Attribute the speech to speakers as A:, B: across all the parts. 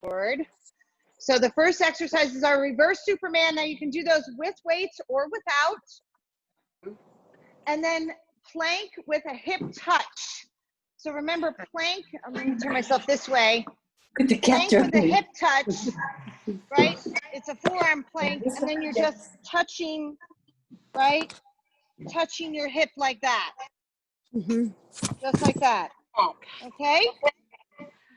A: forward. So the first exercise is our reverse Superman. Now you can do those with weights or without. And then plank with a hip touch. So remember, plank, I'm going to turn myself this way. Plank with a hip touch, right? It's a forearm plank, and then you're just touching, right? Touching your hip like that. Just like that. Okay?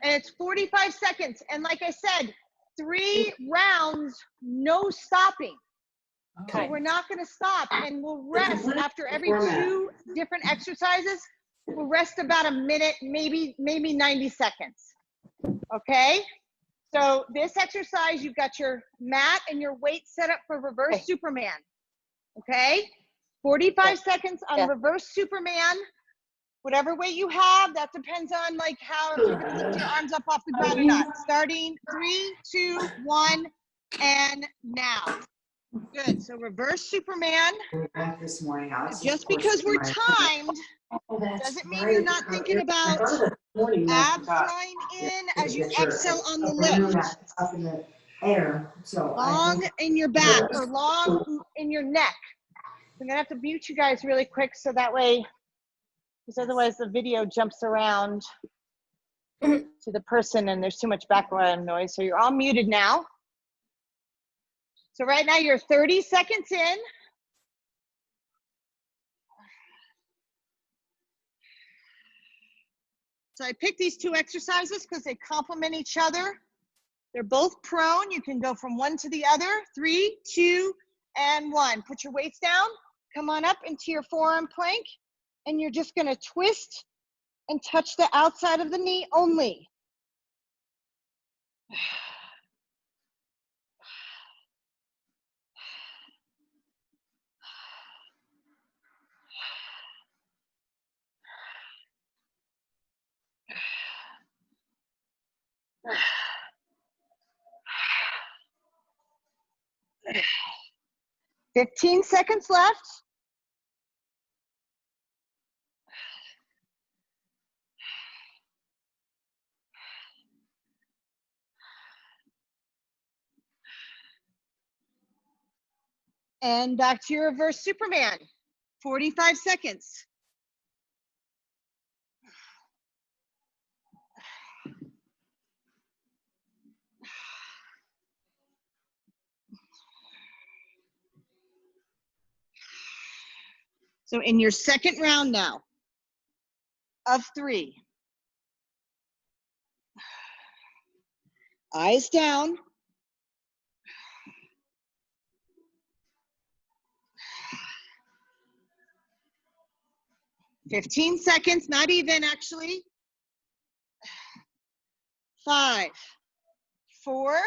A: And it's 45 seconds. And like I said, 3 rounds, no stopping. Okay. So we're not going to stop, and we'll rest after every 2 different exercises. We'll rest about a minute, maybe 90 seconds. Okay? So this exercise, you've got your mat and your weight set up for reverse Superman. Okay? 45 seconds on reverse Superman. Whatever weight you have, that depends on like how, if you're going to lift your arms up off the ground or not. Starting 3, 2, 1, and now. Good. So reverse Superman.
B: This morning,
A: Just because we're timed doesn't mean you're not thinking about abs drawing in as you exhale on the lift.
B: Up in the air. So
A: long in your back or long in your neck. I'm going to have to mute you guys really quick so that way, because otherwise the video jumps around to the person and there's too much background noise. So you're all muted now. So right now you're 30 seconds in. So I picked these 2 exercises because they complement each other. They're both prone. You can go from one to the other. 3, 2, and 1. Put your weights down. Come on up into your forearm plank. And you're just going to twist and touch the outside of the knee only. "15 seconds left. And back to your reverse Superman. 45 seconds. So in your second round now of 3. Eyes down. "15 seconds, not even actually. 5, 4,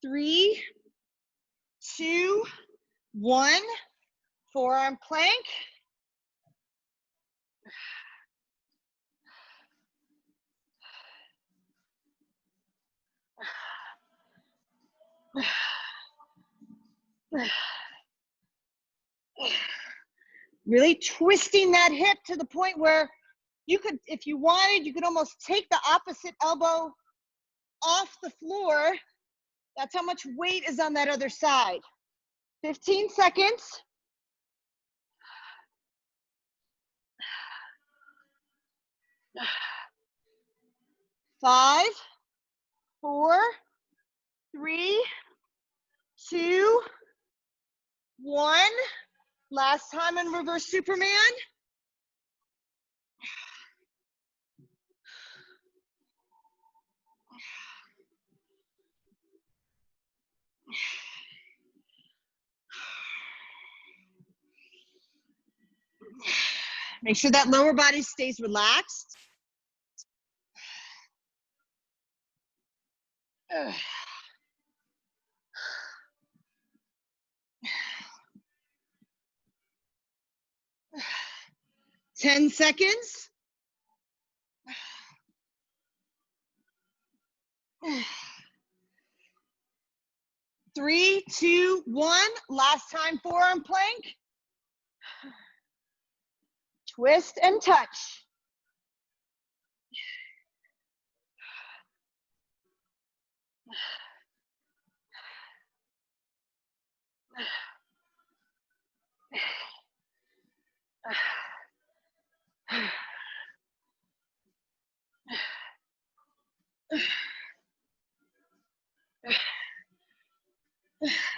A: 3, 2, 1. Forearm plank. Really twisting that hip to the point where you could, if you wanted, you could almost take the opposite elbow off the floor. That's how much weight is on that other side. 15 seconds. 5, 4, 3, 2, 1. Last time in reverse Superman. Make sure that lower body stays relaxed. 10 seconds. 3, 2, 1. Last time forearm plank. Twist and touch.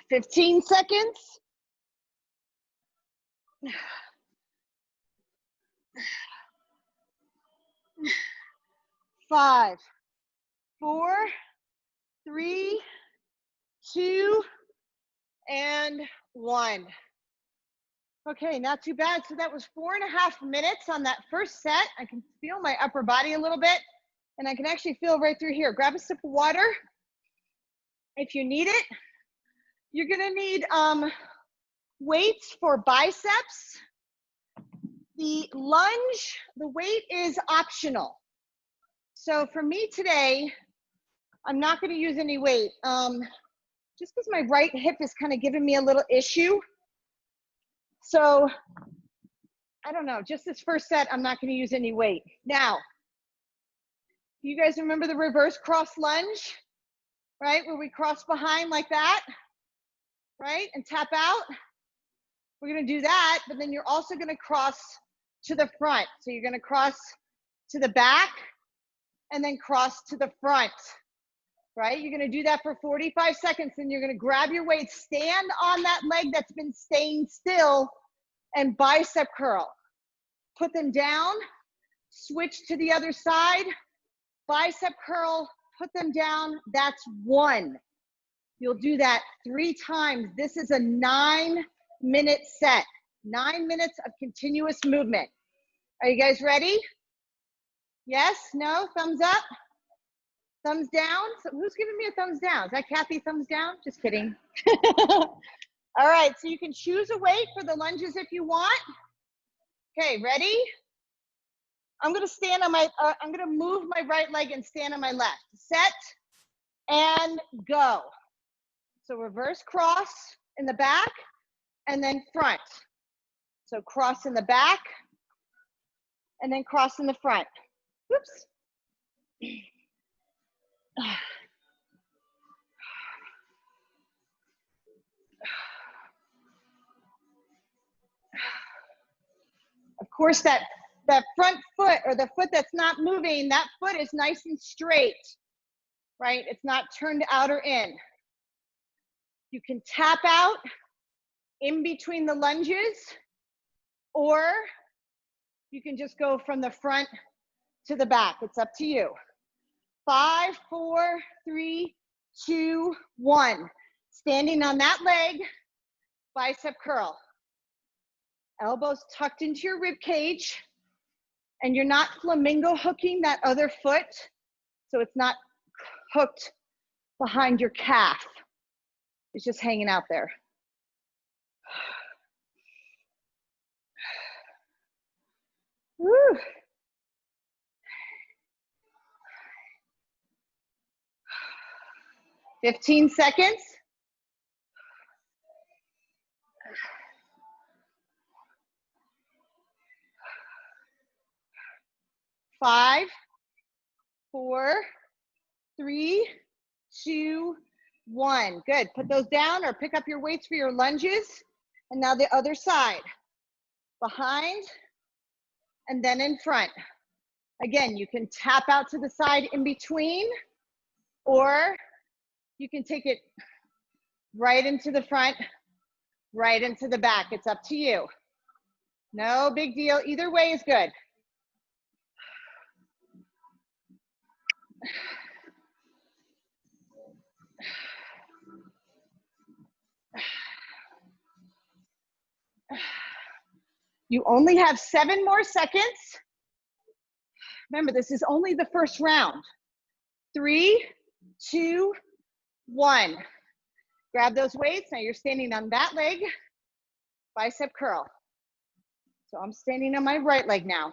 A: 15 seconds. 5, 4, 3, 2, and 1. Okay, not too bad. So that was 4.5 minutes on that first set. I can feel my upper body a little bit, and I can actually feel right through here. Grab a sip of water if you need it. You're gonna need weights for biceps. The lunge, the weight is optional. So for me today, I'm not gonna use any weight. Just because my right hip is kind of giving me a little issue. So I don't know, just this first set, I'm not gonna use any weight. Now, you guys remember the reverse cross lunge, right? Where we cross behind like that, right? And tap out. We're gonna do that, but then you're also gonna cross to the front. So you're gonna cross to the back and then cross to the front, right? You're gonna do that for 45 seconds, and you're gonna grab your weight, stand on that leg that's been staying still, and bicep curl. Put them down, switch to the other side, bicep curl, put them down. That's 1. You'll do that 3 times. This is a 9-minute set. 9 minutes of continuous movement. Are you guys ready? Yes? No? Thumbs up? Thumbs down? So who's giving me a thumbs down? Is that Kathy thumbs down? Just kidding. All right, so you can choose a weight for the lunges if you want. Okay, ready? I'm gonna stand on my, I'm gonna move my right leg and stand on my left. Set and go. So reverse cross in the back and then front. So cross in the back and then cross in the front. Whoops. Of course, that front foot, or the foot that's not moving, that foot is nice and straight, right? It's not turned out or in. You can tap out in between the lunges, or you can just go from the front to the back. It's up to you. 5, 4, 3, 2, 1. Standing on that leg, bicep curl. Elbows tucked into your rib cage, and you're not flamingo hooking that other foot, so it's not hooked behind your calf. It's just hanging out there. Woo. "15 seconds. 5, 4, 3, 2, 1. Good. Put those down or pick up your weights for your lunges. And now the other side. Behind and then in front. Again, you can tap out to the side in between, or you can take it right into the front, right into the back. It's up to you. No big deal. Either way is good. You only have 7 more seconds. Remember, this is only the first round. 3, 2, 1. Grab those weights. Now you're standing on that leg, bicep curl. So I'm standing on my right leg now.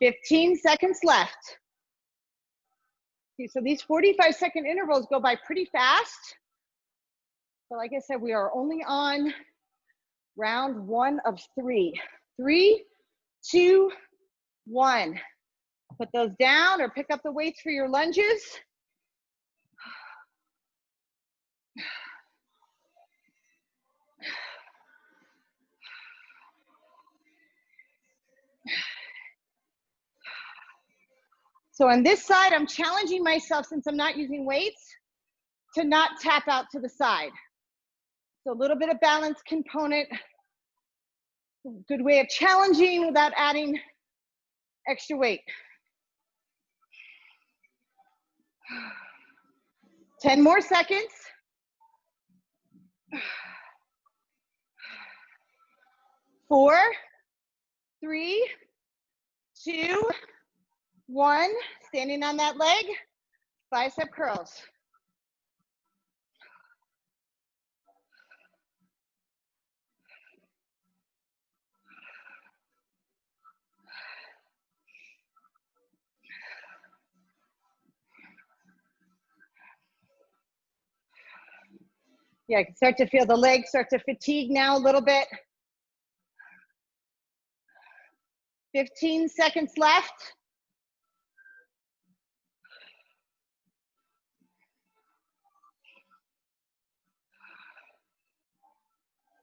A: 15 seconds left. Okay, so these 45-second intervals go by pretty fast. So like I said, we are only on round 1 of 3. 3, 2, 1. Put those down or pick up the weights for your lunges. So on this side, I'm challenging myself, since I'm not using weights, to not tap out to the side. So a little bit of balance component, good way of challenging without adding extra weight. 10 more seconds. 4, 3, 2, 1. Standing on that leg, bicep curls. Yeah, I can start to feel the legs start to fatigue now a little bit. 15 seconds left.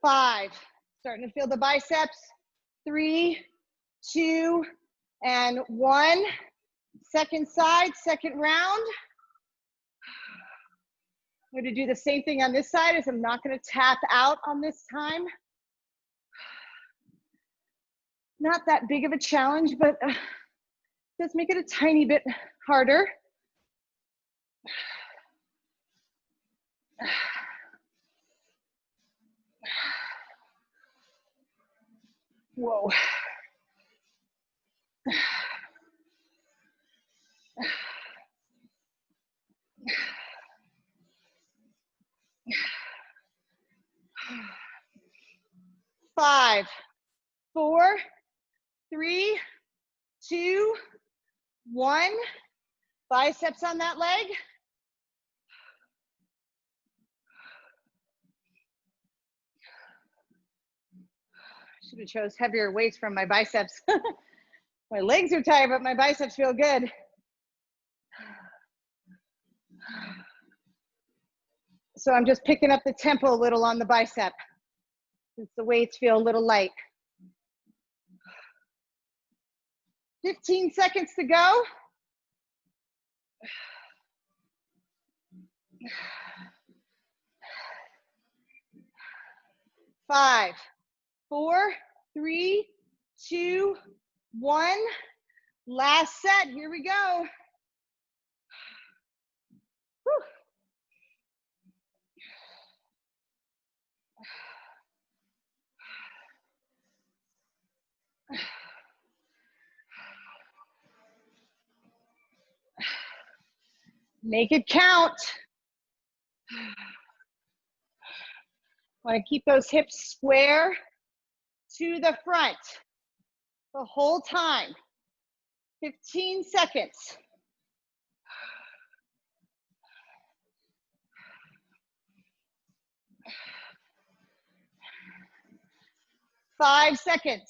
A: 5, starting to feel the biceps. 3, 2, and 1. Second side, second round. I'm going to do the same thing on this side, as I'm not going to tap out on this time. Not that big of a challenge, but does make it a tiny bit harder. Whoa. Five, 4, 3, 2, 1. Biceps on that leg. Should have chose heavier weights from my biceps. My legs are tired, but my biceps feel good. So I'm just picking up the tempo a little on the bicep, since the weights feel a little light. 15 seconds to go. 5, 4, 3, 2, 1. Last set, here we go. Whew. Make it count. Want to keep those hips square to the front the whole time. 15 seconds. 5 seconds.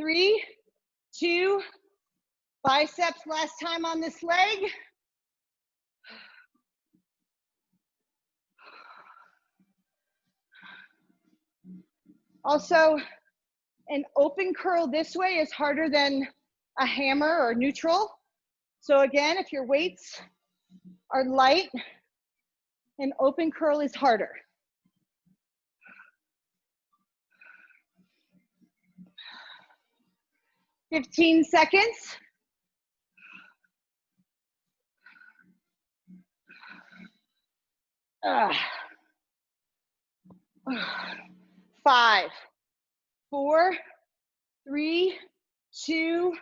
A: 3, 2, biceps last time on this leg. Also, an open curl this way is harder than a hammer or neutral. So again, if your weights are light, an open curl is harder. "15 seconds. Ugh. 5, 4, 3, 2,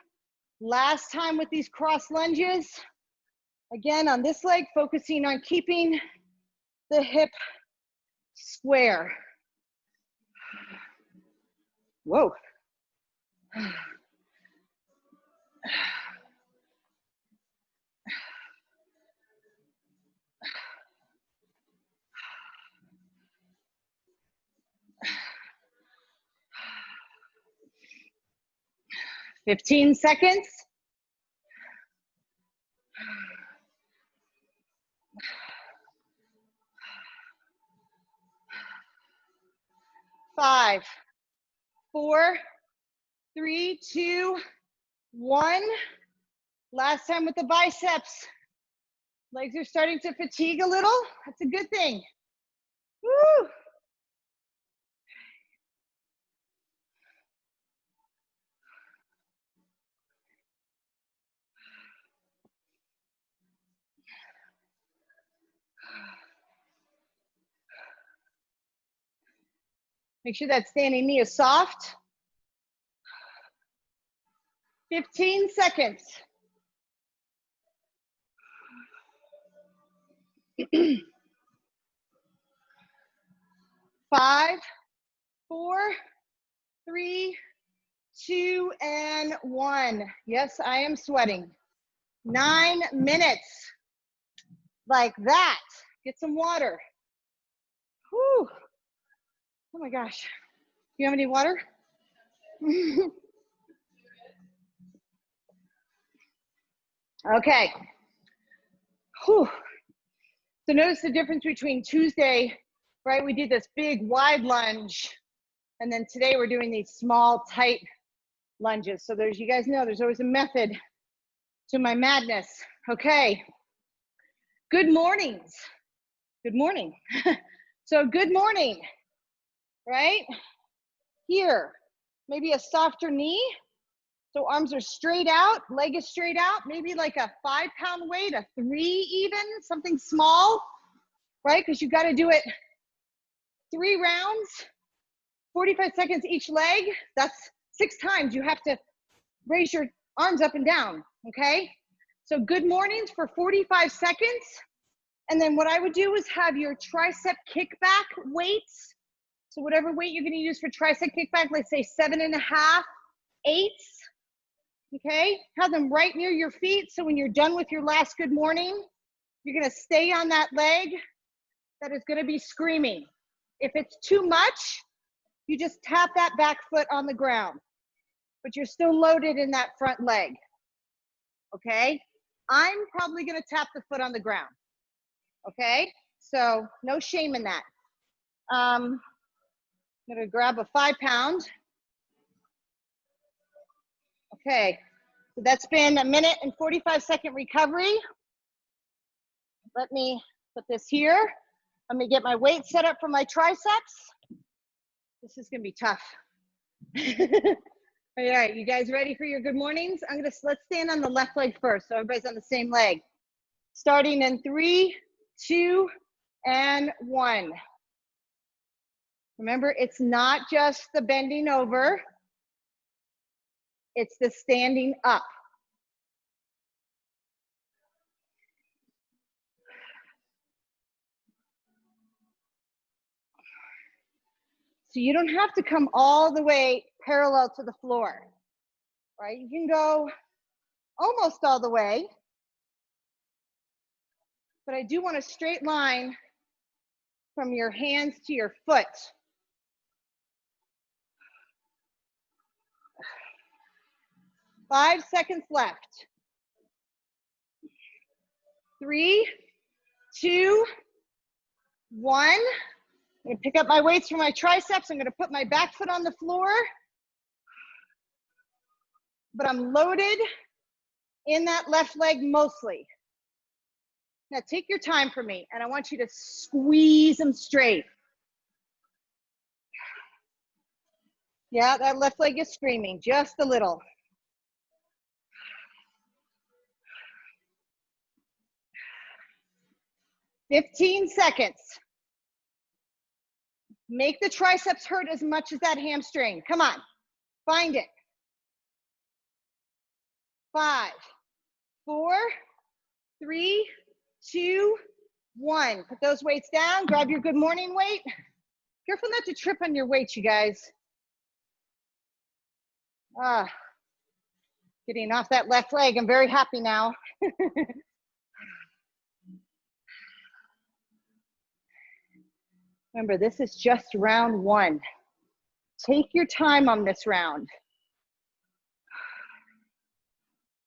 A: last time with these cross lunges. Again, on this leg, focusing on keeping the hip square. Whoa. 15 seconds. 5, 4, 3, 2, 1. Last time with the biceps. Legs are starting to fatigue a little. That's a good thing. Woo! Make sure that standing knee is soft. 15 seconds. 5, 4, 3, 2, and 1. Yes, I am sweating. 9 minutes. Like that. Get some water. Whew. Oh my gosh. You have any water? Okay. Whew. So notice the difference between Tuesday, right? We did this big wide lunge. And then today we're doing these small, tight lunges. So there's, you guys know, there's always a method to my madness. Okay. Good mornings. Good morning. So good morning, right? Here, maybe a softer knee. So arms are straight out, leg is straight out, maybe like a 5-pound weight, a 3 even, something small, right? Because you got to do it 3 rounds, 45 seconds each leg. That's 6 times you have to raise your arms up and down, okay? So good mornings for 45 seconds. And then what I would do is have your tricep kickback weights. So whatever weight you're going to use for tricep kickback, let's say 7.5, 8. Okay, have them right near your feet. So when you're done with your last good morning, you're going to stay on that leg that is going to be screaming. If it's too much, you just tap that back foot on the ground, but you're still loaded in that front leg. Okay, I'm probably going to tap the foot on the ground. Okay, so no shame in that. I'm going to grab a 5-pound. Okay, so that's been a minute and 45-second recovery. Let me put this here. Let me get my weight set up for my triceps. This is gonna be tough. All right, you guys ready for your good mornings? Let's stand on the left leg first, so everybody's on the same leg. Starting in 3, 2, and 1. Remember, it's not just the bending over, it's the standing up. So you don't have to come all the way parallel to the floor, right? You can go almost all the way, but I do want a straight line from your hands to your foot. 5 seconds left. 3, 2, 1. I'm gonna pick up my weights for my triceps. I'm gonna put my back foot on the floor, but I'm loaded in that left leg mostly. Now take your time for me, and I want you to squeeze them straight. Yeah, that left leg is screaming, just a little. "15 seconds. Make the triceps hurt as much as that hamstring. Come on, find it. 5, 4, 3, 2, 1. Put those weights down. Grab your good morning weight. Careful not to trip on your weights, you guys. Getting off that left leg. I'm very happy now. Remember, this is just round 1. Take your time on this round.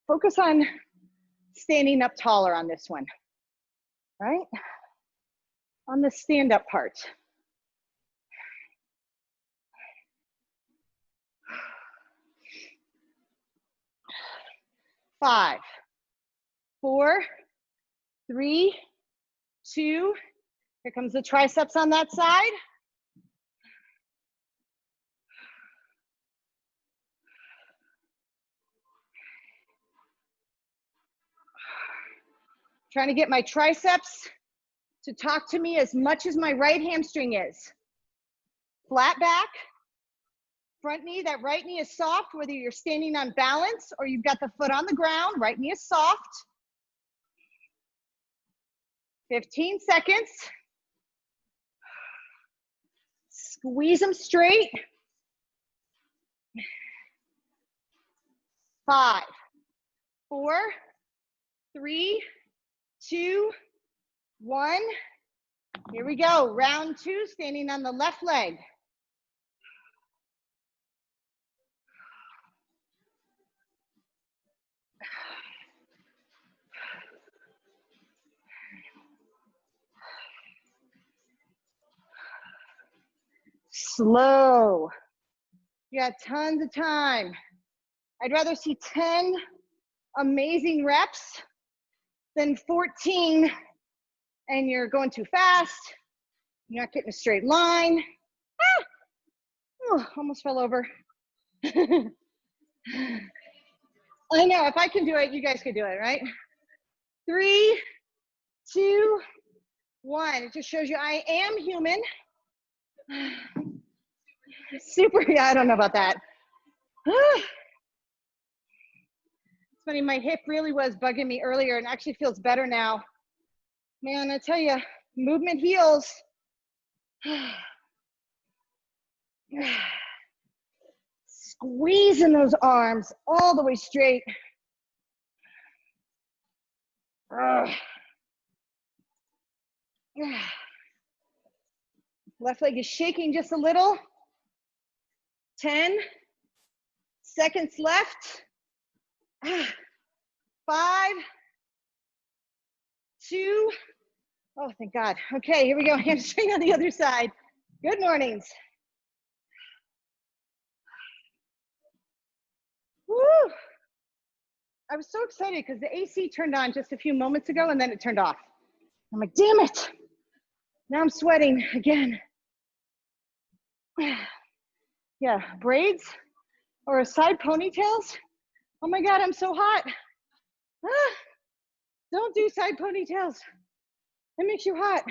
A: focus on standing up taller on this one, right? On the stand up part. 5, 4, 3, 2. Here comes the triceps on that side. Trying to get my triceps to talk to me as much as my right hamstring is. Flat back, front knee, that right knee is soft, whether you're standing on balance or you've got the foot on the ground, right knee is soft. 15 seconds. Squeeze them straight. 5, 4, 3, 2, 1. Here we go. Round 2, standing on the left leg. Slow. You got tons of time. I'd rather see 10 amazing reps than 14 and you're going too fast. You're not getting a straight line. Ah! Oh, almost fell over. I know, if I can do it, you guys can do it, right? 3, 2, 1. It just shows you I am human. Super, yeah, I don't know about that. It's funny, my hip really was bugging me earlier and actually feels better now. Man, I tell you, movement heals. Squeezing those arms all the way straight. Left leg is shaking just a little. 10 seconds left. 5, 2. Oh, thank God. Okay, here we go. Hamstring on the other side. Good mornings. Woo! I was so excited because the AC turned on just a few moments ago and then it turned off. I'm like, damn it. Now I'm sweating again. Yeah, braids or side ponytails. Oh my God, I'm so hot. Don't do side ponytails. It makes you hot.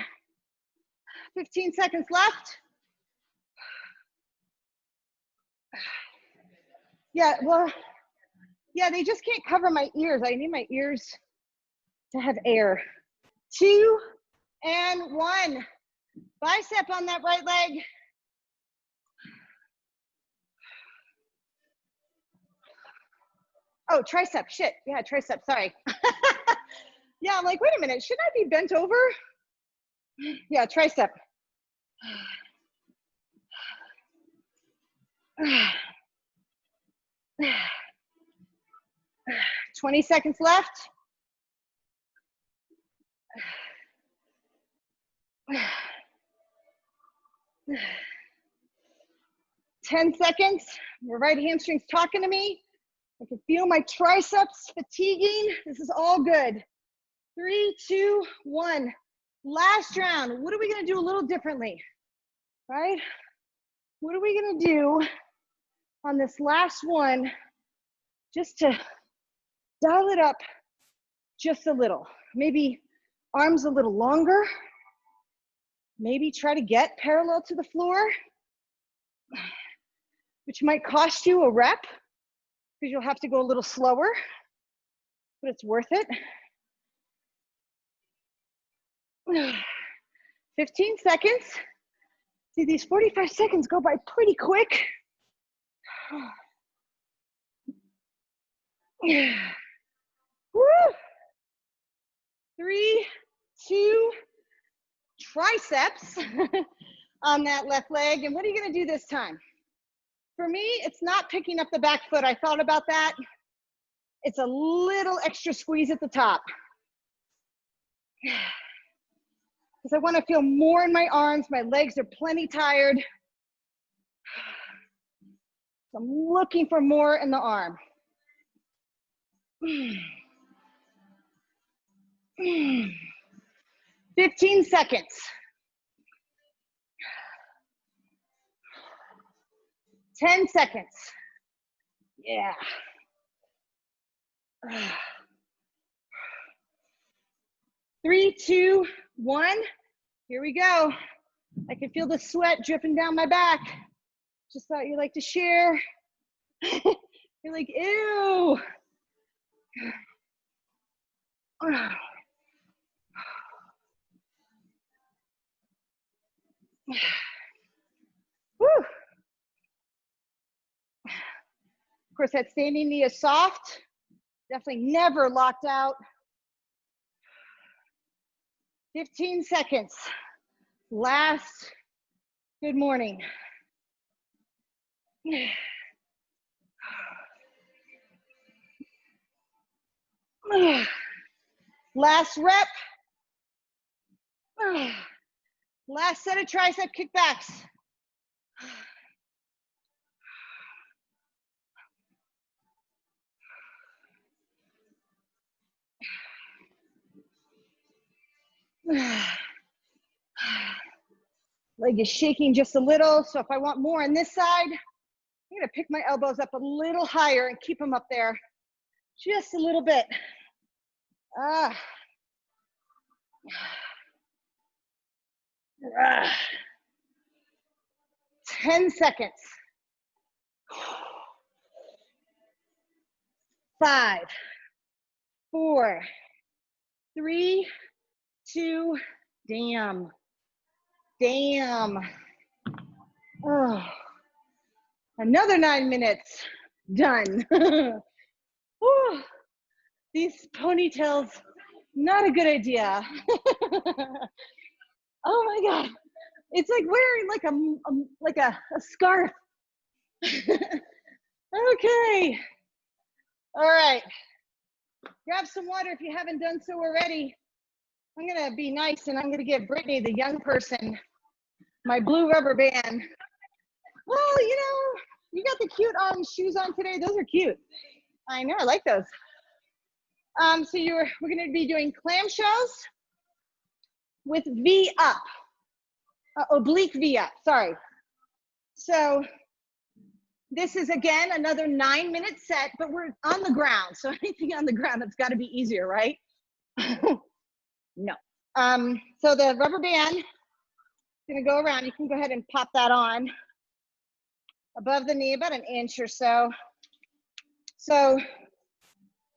A: 15 seconds left. Yeah, well, yeah, they just can't cover my ears. I need my ears to have air. 2 and 1. Bicep on that right leg. Oh, tricep, shit. Yeah, tricep, sorry. Yeah, I'm like, wait a minute, should I be bent over? Yeah, tricep. 20 seconds left. 10 seconds. My right hamstring's talking to me. I can feel my triceps fatiguing. This is all good. 3, 2, 1. Last round. What are we going to do a little differently? Right? What are we going to do on this last one just to dial it up just a little? Maybe arms a little longer. Maybe try to get parallel to the floor, which might cost you a rep because you'll have to go a little slower, but it's worth it. 15 seconds. See, these 45 seconds go by pretty quick. Woo! 3, 2, triceps on that left leg. And what are you going to do this time? For me, it's not picking up the back foot. I thought about that. It's a little extra squeeze at the top. Because I want to feel more in my arms. My legs are plenty tired. So I'm looking for more in the arm. 15 seconds. 10 seconds. Yeah. 3, 2, 1. Here we go. I can feel the sweat dripping down my back. Just thought you'd like to share. You're like, ew. Whew. Of course, that standing knee is soft. Definitely never locked out. 15 seconds. Last. Good morning. Last rep. Last set of tricep kickbacks. Leg is shaking just a little, so if I want more on this side, I'm gonna pick my elbows up a little higher and keep them up there just a little bit. 10 seconds. 5, 4, 3, 2, damn. Oh, another 9 minutes, done. Whew. These ponytails, not a good idea. Oh my God, it's like wearing like a scarf. Okay, all right. Grab some water if you haven't done so already. I'm gonna be nice and I'm gonna give Brittany, the young person, my blue rubber band. Well, you know, you got the cute shoes on today. Those are cute. I know, I like those. So we're gonna be doing clamshells with V up, oblique V up, sorry. So this is, again, another 9-minute set, but we're on the ground. So anything on the ground, it's gotta be easier, right? No. So the rubber band is gonna go around. You can go ahead and pop that on above the knee, about an inch or so. So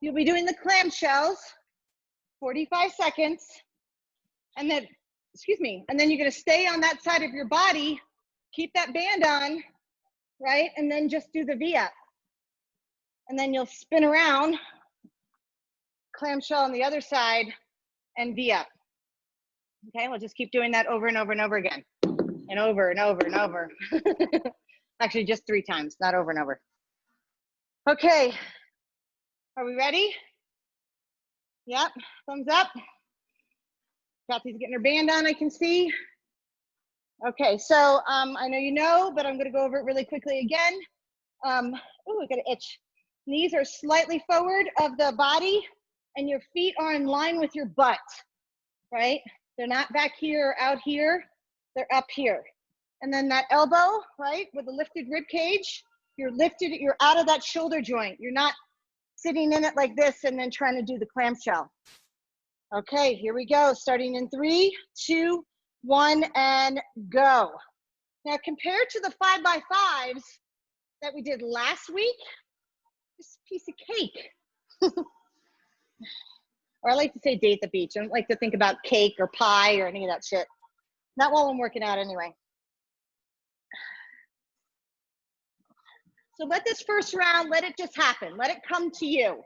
A: you'll be doing the clamshells, 45 seconds, and then, and then you're gonna stay on that side of your body, keep that band on, right? And then just do the V up. And then you'll spin around, clamshell on the other side, and V up. Okay, we'll just keep doing that over and over and over again. And over and over and over. Actually, just 3 times, not over and over. Okay, are we ready? Yep, thumbs up. Kathy's getting her band on, I can see. Okay, so I know you know, but I'm gonna go over it really quickly again. Oh, I got an itch. Knees are slightly forward of the body and your feet are in line with your butt, right? They're not back here or out here, they're up here. And then that elbow, right, with the lifted rib cage, you're lifted, you're out of that shoulder joint. You're not sitting in it like this and then trying to do the clamshell. Okay, here we go. Starting in 3, 2, 1, and go. Now compared to the 5x5s that we did last week, this piece of cake. Or I like to say date at the beach. I don't like to think about cake or pie or any of that shit. Not while I'm working out anyway. So let this first round, let it just happen. Let it come to you.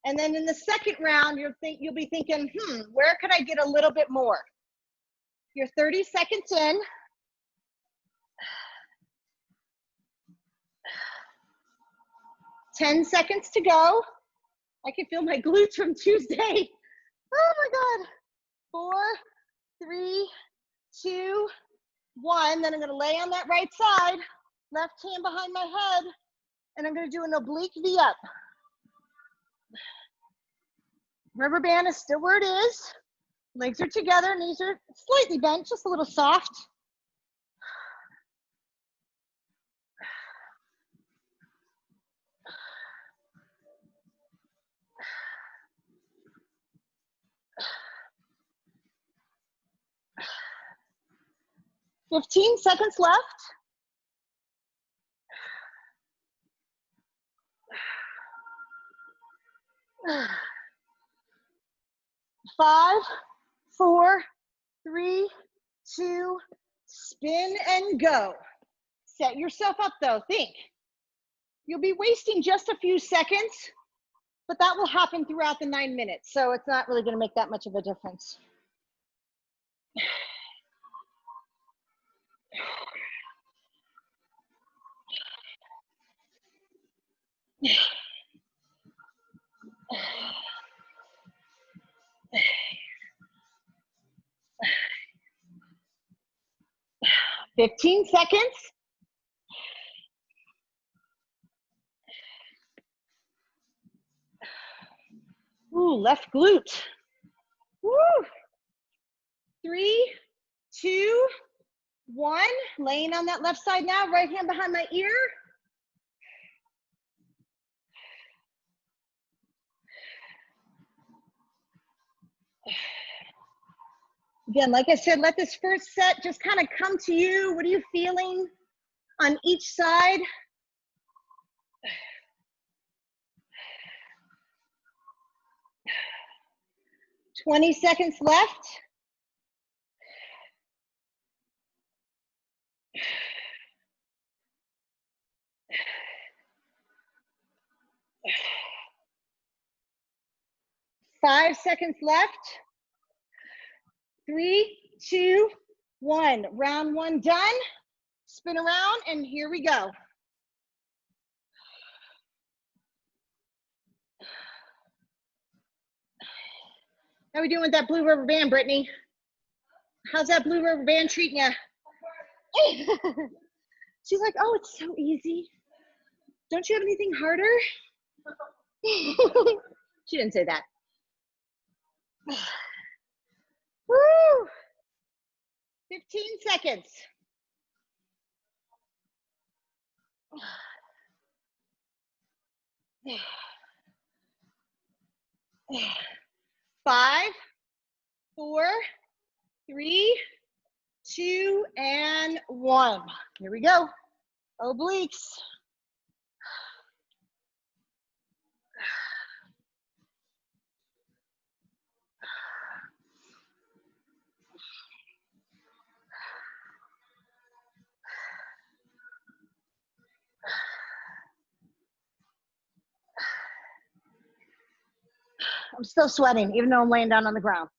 A: And then in the second round, you'll be thinking, where could I get a little bit more? You're 30 seconds in. – 10 seconds to go. I can feel my glutes from Tuesday. Oh my God. 4, 3, 2, 1. Then I'm going to lay on that right side, left hand behind my head, and I'm going to do an oblique V up. Rubber band is still where it is. Legs are together, knees are slightly bent, just a little soft. "15 seconds left. 5, 4, 3, 2, spin and go. Set yourself up though, think. You'll be wasting just a few seconds, but that will happen throughout the 9 minutes, so it's not really gonna make that much of a difference. "15 seconds. Ooh, left glute. Woo. 3, 2, 1. Laying on that left side now, right hand behind my ear. Again, like I said, let this first set just kind of come to you. What are you feeling on each side? "20 seconds left. 5 seconds left. 3, 2, 1. Round 1 done. Spin around, and here we go. How are we doing with that blue rubber band, Brittany? How's that blue rubber band treating you? She's like, oh, it's so easy. Don't you have anything harder? She didn't say that. Woo! 15 seconds. 5, 4, 3, 2, and 1. Here we go. Obliques. I'm still sweating, even though I'm laying down on the ground.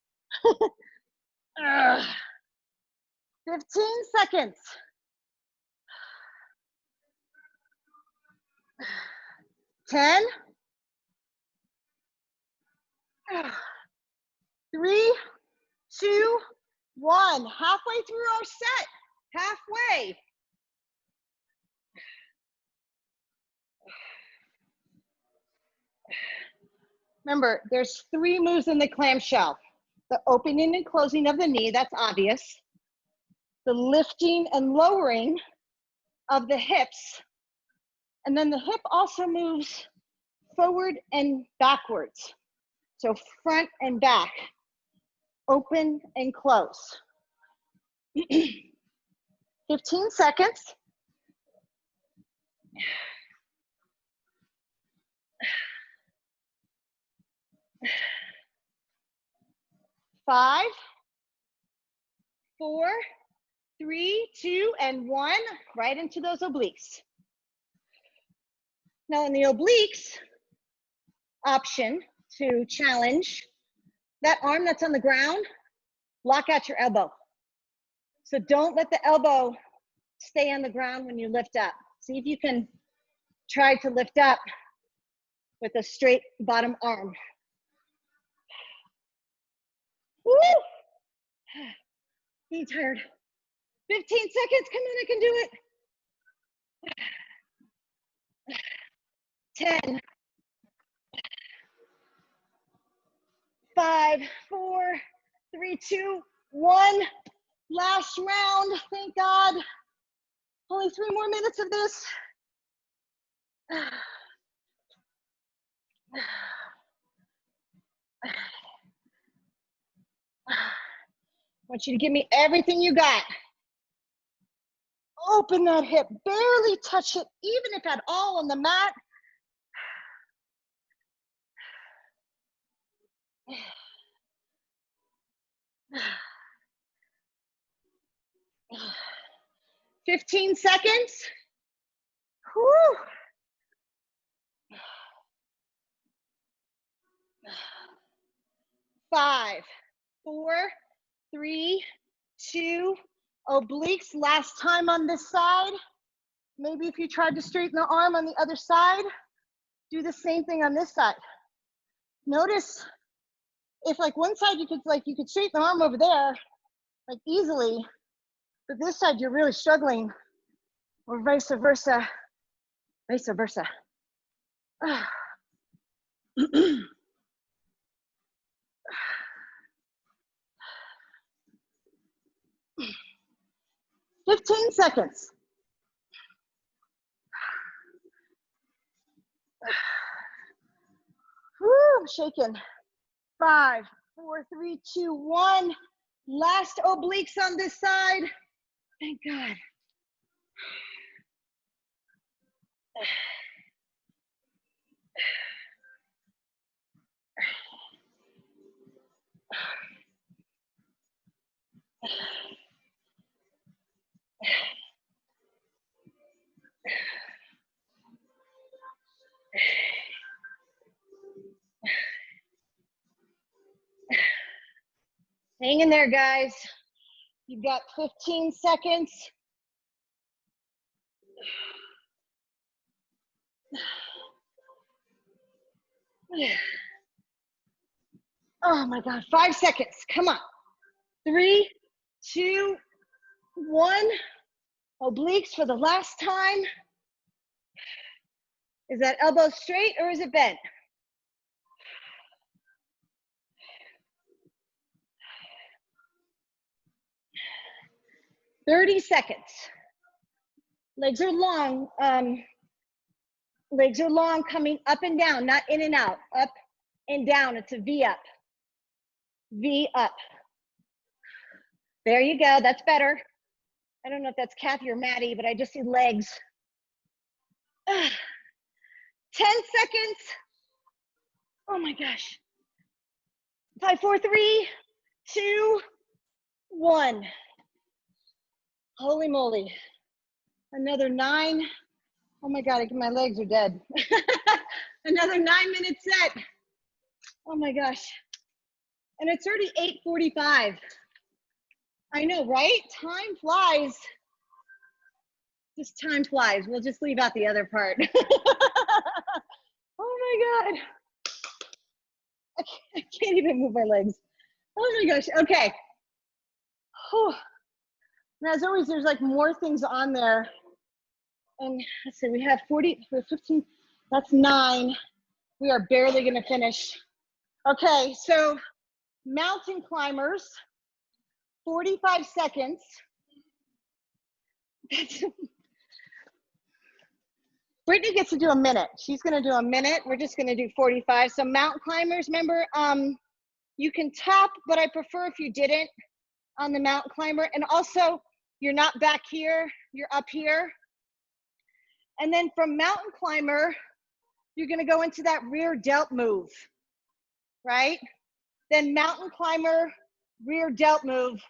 A: 15 seconds. 10, 3, 2, 1. Halfway through our set. Halfway. Remember, there's 3 moves in the clamshell. The opening and closing of the knee, that's obvious. The lifting and lowering of the hips. And then the hip also moves forward and backwards. So front and back, open and close. 15 seconds. 5, 4, 3, 2, and 1. Right into those obliques. Now in the obliques option to challenge, that arm that's on the ground, lock out your elbow. So don't let the elbow stay on the ground when you lift up. See if you can try to lift up with a straight bottom arm. Woo! Getting tired. 15 seconds, come on, I can do it. 10, 5, 4, 3, 2, 1. Last round, thank God. Only 3 more minutes of this. I want you to give me everything you got. Open that hip, barely touch it, even if at all on the mat. "15 seconds. Whew. 5, 4, 3, 2, obliques. Last time on this side. Maybe if you tried to straighten the arm on the other side, do the same thing on this side. Notice if like one side you could straighten the arm over there, like easily, but this side you're really struggling, or vice versa, vice versa. 15 seconds. Whew, I'm shaking. 5, 4, 3, 2, 1. Last obliques on this side. Thank God. Hang in there, guys. You've got 15 seconds. Oh my God, 5 seconds. Come on. 3, 2, 1. Obliques for the last time. Is that elbow straight or is it bent? "30 seconds. Legs are long. Legs are long, coming up and down, not in and out. Up and down. It's a V up. V up. There you go. That's better. I don't know if that's Kathy or Maddie, but I just see legs. 10 seconds. Oh my gosh. 5, 4, 3, 2, 1. Holy moly. Another 9. Oh my God, my legs are dead. Another 9-minute set. Oh my gosh. And it's already 8:45. I know, right? Time flies. Just time flies. We'll just leave out the other part. Oh my God. I can't even move my legs. Oh my gosh. Okay. Whew. And as always, there's like more things on there. And let's see, we have 15, that's 9. We are barely gonna finish. Okay, so mountain climbers, 45 seconds. Brittany gets to do a minute. She's gonna do a minute. We're just gonna do 45. So mountain climbers, remember, you can top, but I prefer if you didn't on the mountain climber. And also, you're not back here, you're up here. And then from mountain climber, you're gonna go into that rear delt move, right? Then mountain climber, rear delt move,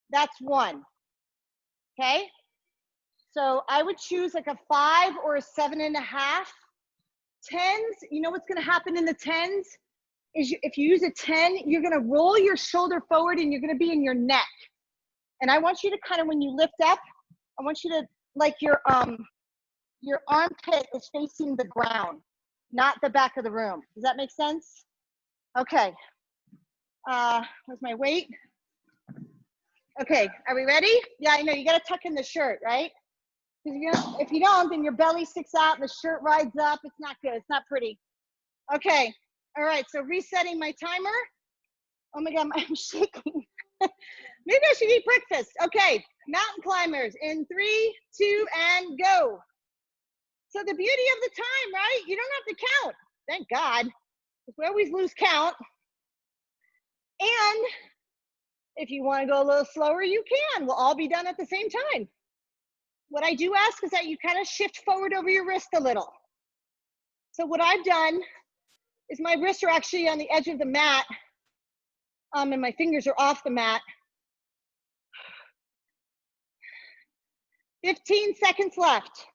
A: that's 1, okay? So I would choose like a 5 or a 7.5. 10s, you know what's gonna happen in the 10s? Is if you use a 10, you're gonna roll your shoulder forward and you're gonna be in your neck. And I want you to kind of, when you lift up, I want you to, like your armpit is facing the ground. not the back of the room. Does that make sense? Okay. Where's my weight? Okay, are we ready? Yeah, I know, you gotta tuck in the shirt, right? Because if you don't, then your belly sticks out and the shirt rides up. It's not good, it's not pretty. Okay, all right, so resetting my timer. Oh my God, I'm shaking. Maybe I should eat breakfast. Okay, mountain climbers in 3, 2, and go. So the beauty of the time, right? You don't have to count, thank God, because we always lose count. And if you want to go a little slower, you can. We'll all be done at the same time. What I do ask is that you kind of shift forward over your wrist a little. So what I've done is my wrists are actually on the edge of the mat, and my fingers are off the mat. 15 seconds left.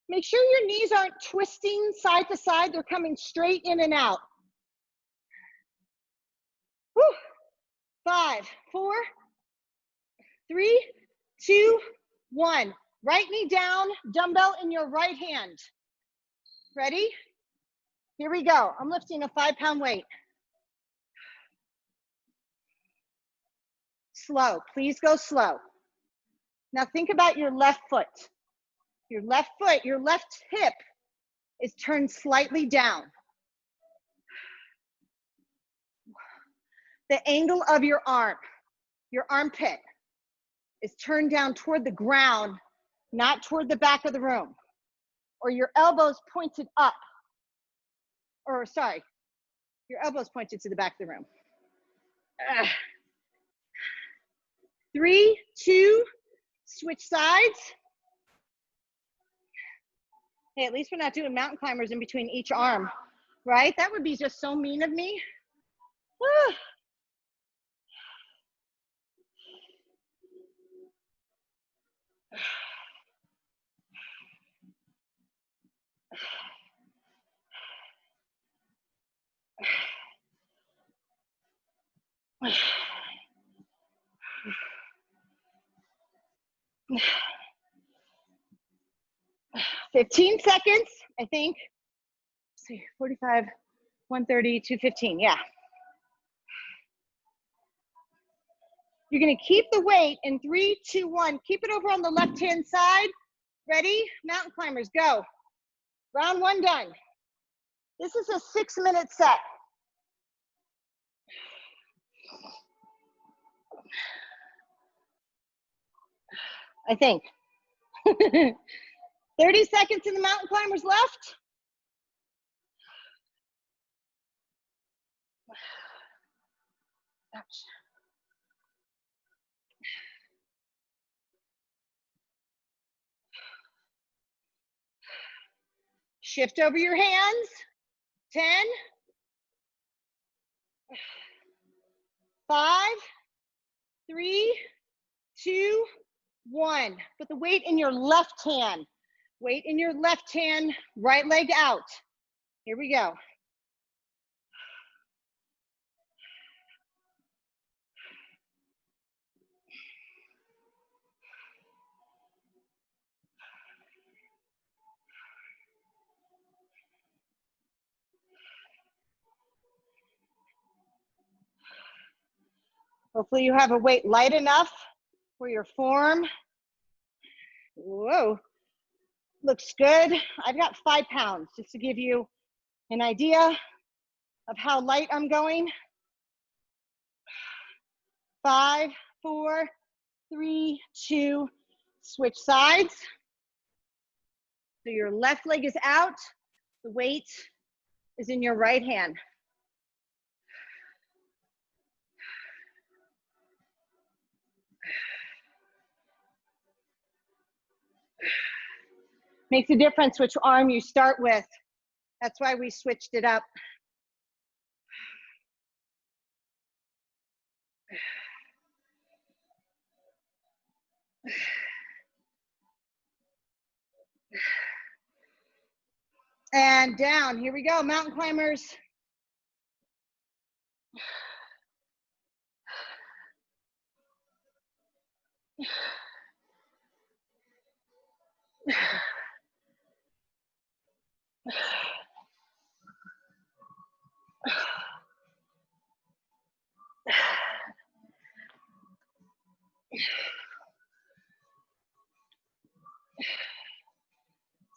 A: Make sure your knees aren't twisting side to side. They're coming straight in and out. Whew. 5, 4, 3, 2, 1. Right knee down, dumbbell in your right hand. Ready? Here we go. I'm lifting a 5-pound weight. Slow, please go slow. Now think about your left foot. Your left foot, your left hip is turned slightly down. The angle of your arm, your armpit, is turned down toward the ground, not toward the back of the room. Or your elbows pointed up. Or sorry, your elbows pointed to the back of the room. 3, 2, switch sides. Hey, at least we're not doing mountain climbers in between each arm, right? That would be just so mean of me. 15 seconds, I think. Let's see, 45, 130, 215, yeah. You're gonna keep the weight in 3, 2, 1. Keep it over on the left-hand side. Ready? Mountain climbers, go. Round 1 done. This is a 6-minute set. I think. 30 seconds in the mountain climbers left. Ouch. Shift over your hands. 10, 5, 3, 2, 1. Put the weight in your left hand. Weight in your left hand, right leg out. Here we go. Hopefully you have a weight light enough for your form. Whoa, looks good. I've got 5 pounds, just to give you an idea of how light I'm going. 5, 4, 3, 2, switch sides. So your left leg is out, the weight is in your right hand. Makes a difference which arm you start with. That's why we switched it up. And down, here we go, mountain climbers.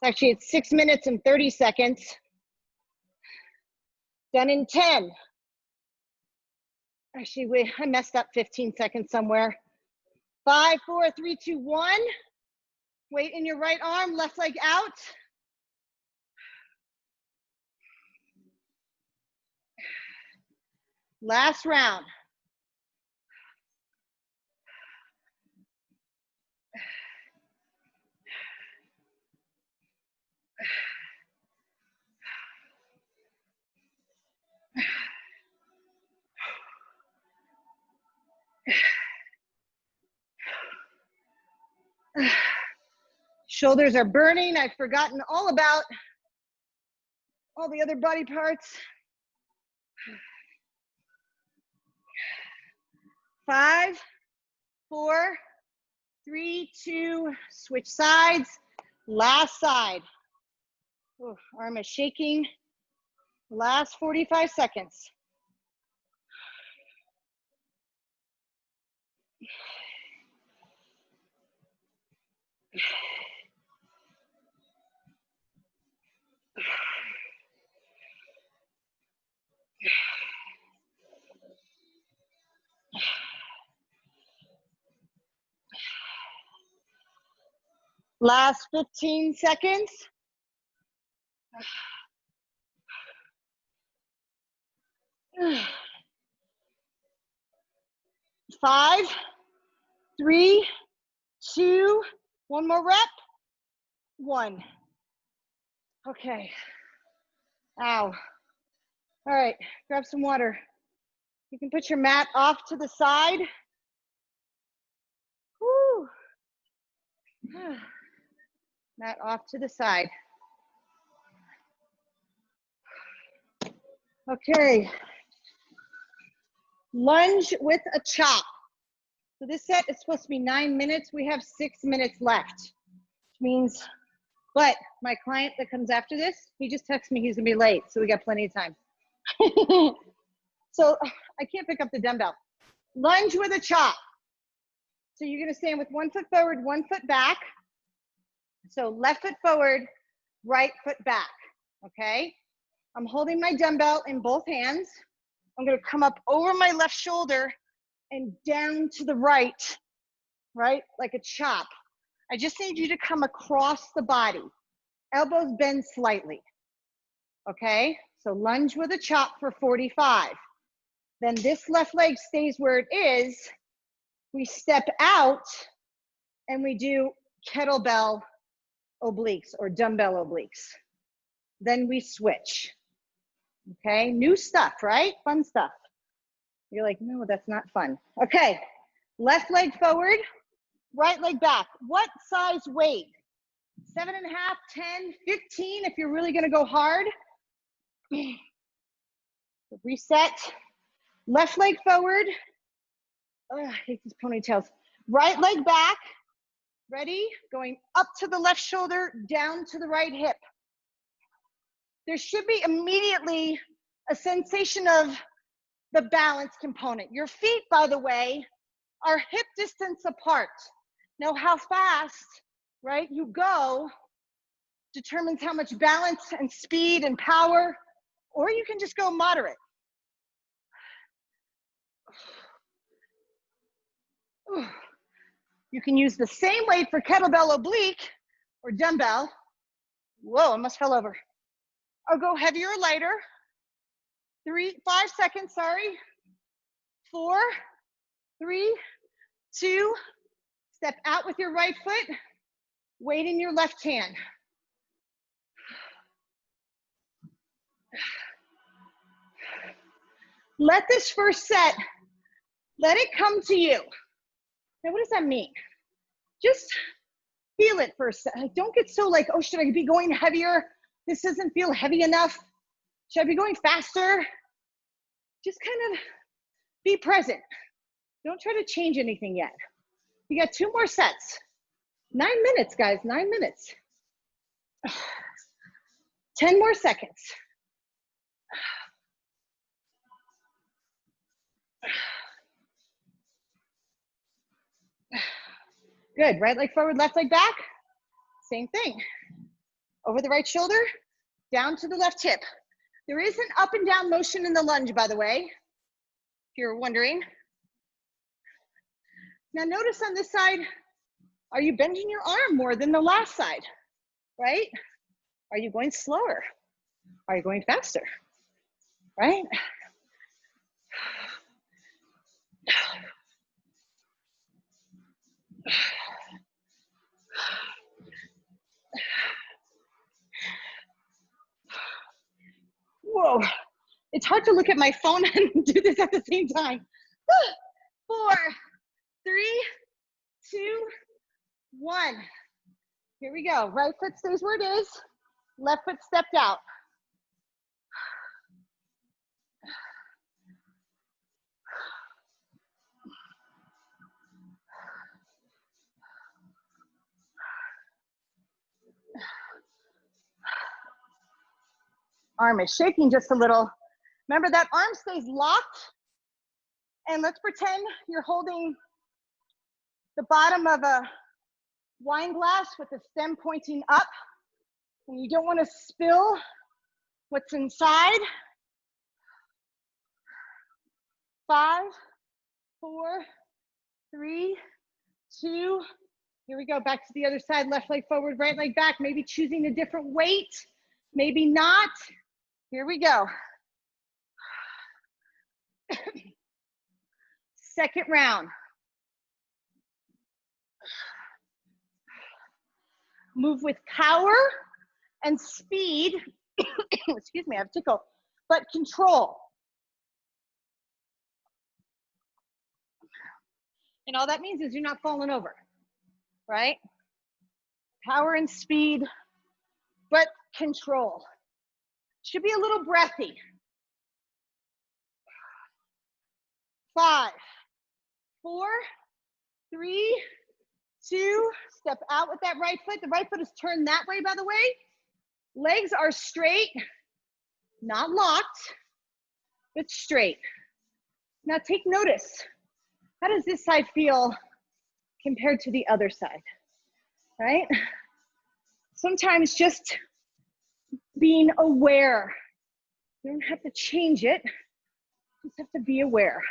A: Actually, it's 6 minutes and 30 seconds. Done in 10. Actually, wait, I messed up 15 seconds somewhere. 5, 4, 3, 2, 1. Weight in your right arm, left leg out. Last round. Shoulders are burning. I've forgotten all about all the other body parts. 5, 4, 3, 2, switch sides. Last side. Ooh, arm is shaking. Last 45 seconds. Last 15 seconds. 5, 3, 2, one more rep. 1. Okay. Ow. All right, grab some water. You can put your mat off to the side. Woo. Mat off to the side. Okay. Lunge with a chop. So this set is supposed to be 9 minutes. We have 6 minutes left, which means, but my client that comes after this, he just texted me he's gonna be late, so we got plenty of time. So I can't pick up the dumbbell. Lunge with a chop. So you're gonna stand with 1 foot forward, 1 foot back. So left foot forward, right foot back, okay? I'm holding my dumbbell in both hands. I'm gonna come up over my left shoulder and down to the right, right? Like a chop. I just need you to come across the body. Elbows bend slightly, okay? So lunge with a chop for 45. Then this left leg stays where it is. We step out and we do kettlebell obliques or dumbbell obliques. Then we switch, okay? New stuff, right? Fun stuff. You're like, no, that's not fun. Okay, left leg forward, right leg back. What size weight? 7.5, 10, 15 if you're really gonna go hard. Reset. Left leg forward. Oh, I hate these ponytails. Right leg back. Ready? Going up to the left shoulder, down to the right hip. There should be immediately a sensation of the balance component. Your feet, by the way, are hip distance apart. Now how fast, right, you go determines how much balance and speed and power, or you can just go moderate. You can use the same weight for kettlebell oblique or dumbbell. Whoa, I almost fell over. Or go heavier or lighter. 5 seconds, sorry. 4, 3, 2, step out with your right foot, weight in your left hand. Let this first set, let it come to you. Now, what does that mean? Just feel it for a second. Don't get so like, oh, should I be going heavier? This doesn't feel heavy enough. Should I be going faster? Just kind of be present. Don't try to change anything yet. You got 2 more sets. 9 minutes, guys, 9 minutes. 10 more seconds. Good, right leg forward, left leg back. Same thing. over the right shoulder, down to the left hip. There is an up and down motion in the lunge, by the way, if you're wondering. Now notice on this side, are you bending your arm more than the last side, right? Are you going slower? Are you going faster, right? Whoa, it's hard to look at my phone and do this at the same time. 4, 3, 2, 1. Here we go. Right foot stays where it is. Left foot stepped out. Arm is shaking just a little. Remember that arm stays locked. And let's pretend you're holding the bottom of a wine glass with the stem pointing up. And you don't want to spill what's inside. 5, 4, 3, 2. Here we go. Back to the other side. Left leg forward, right leg back. Maybe choosing a different weight. Maybe not. Here we go. Second round. Move with power and speed. Excuse me, I have a tickle. But control. And all that means is you're not falling over, right? Power and speed, but control. Should be a little breathy. 5, 4, 3, 2, step out with that right foot. The right foot is turned that way, by the way. Legs are straight, not locked, but straight. Now take notice. How does this side feel compared to the other side, right? Sometimes just being aware. You don't have to change it, just have to be aware.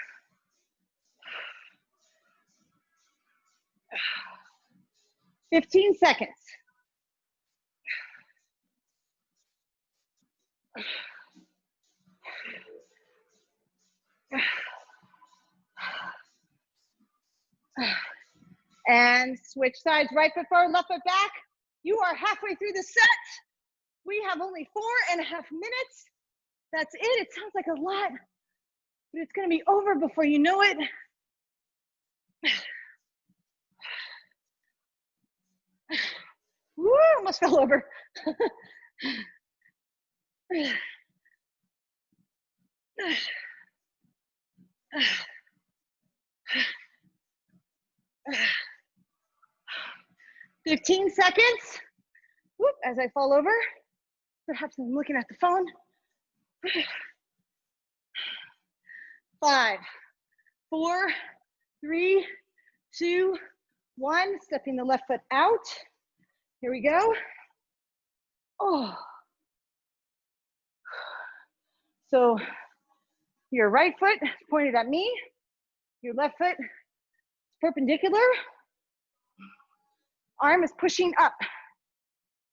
A: 15 seconds. And switch sides, right foot forward, left foot back. You are halfway through the set. We have only 4.5 minutes. That's it. It sounds like a lot, but it's going to be over before you know it. Woo, almost fell over. "15 seconds. Whoop, as I fall over. Perhaps I'm looking at the phone. 5, 4, 3, 2, 1. Stepping the left foot out. Here we go. Oh. So your right foot is pointed at me. Your left foot is perpendicular. Arm is pushing up.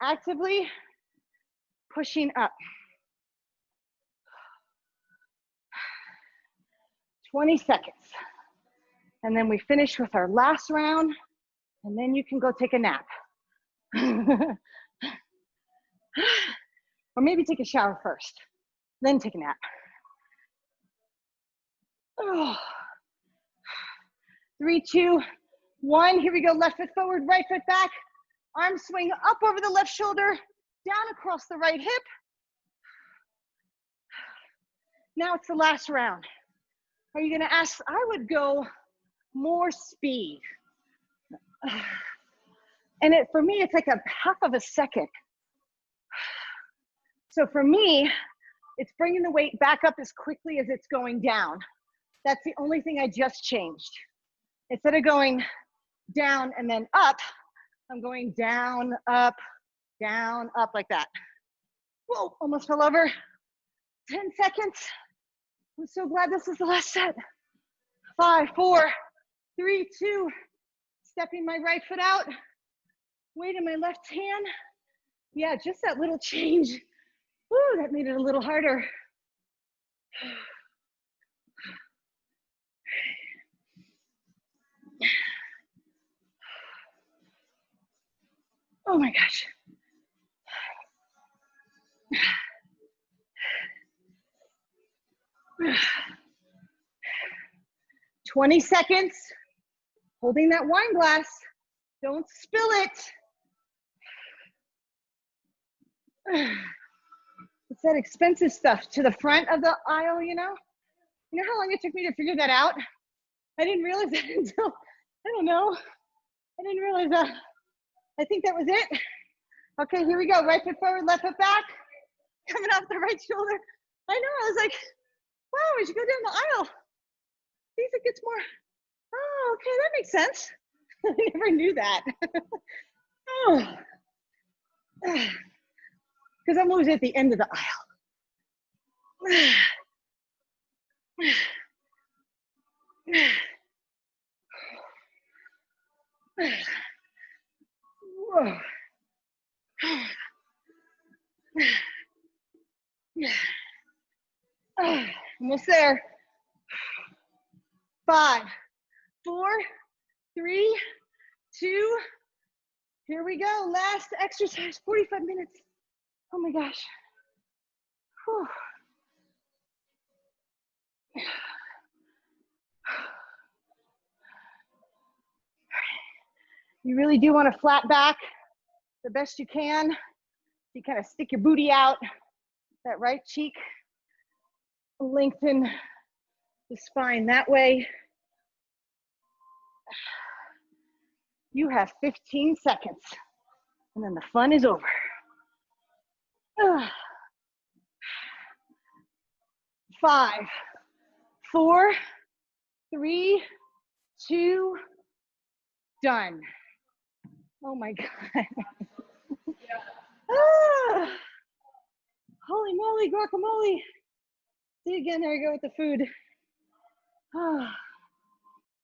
A: Actively pushing up. 20 seconds. And then we finish with our last round, and then you can go take a nap. Or maybe take a shower first, then take a nap. Oh. 3, 2, 1. Here we go. Left foot forward, right foot back. Arm swing up over the left shoulder, down across the right hip. Now it's the last round. Are you going to ask? I would go more speed. And for me, it's like a half of a second. So for me, it's bringing the weight back up as quickly as it's going down. That's the only thing I just changed. Instead of going down and then up, I'm going down, up, down, up like that. Whoa, almost fell over. 10 seconds. I'm so glad this is the last set. 5, 4, 3, 2. Stepping my right foot out. Weight in my left hand. Yeah, just that little change. Woo, that made it a little harder. Oh my gosh. 20 seconds. Holding that wine glass. Don't spill it. It's that expensive stuff to the front of the aisle, you know? You know how long it took me to figure that out? I didn't realize that until, I don't know. I didn't realize that. I think that was it. Okay, here we go. Right foot forward, left foot back. Coming off the right shoulder. I know, I was like, wow, as you go down the aisle, see if it gets more. Oh, okay, that makes sense. I never knew that. Oh. Because I'm always at the end of the aisle. Whoa. Almost there. 5, 4, 3, 2. Here we go. Last exercise, 45 minutes. Oh my gosh. Whew. You really do want to flat back the best you can. You kind of stick your booty out, that right cheek, lengthen the spine that way. You have 15 seconds, and then the fun is over. 5, 4, 3, 2, done. Oh my God. Holy moly, guacamole. See again, there we go with the food.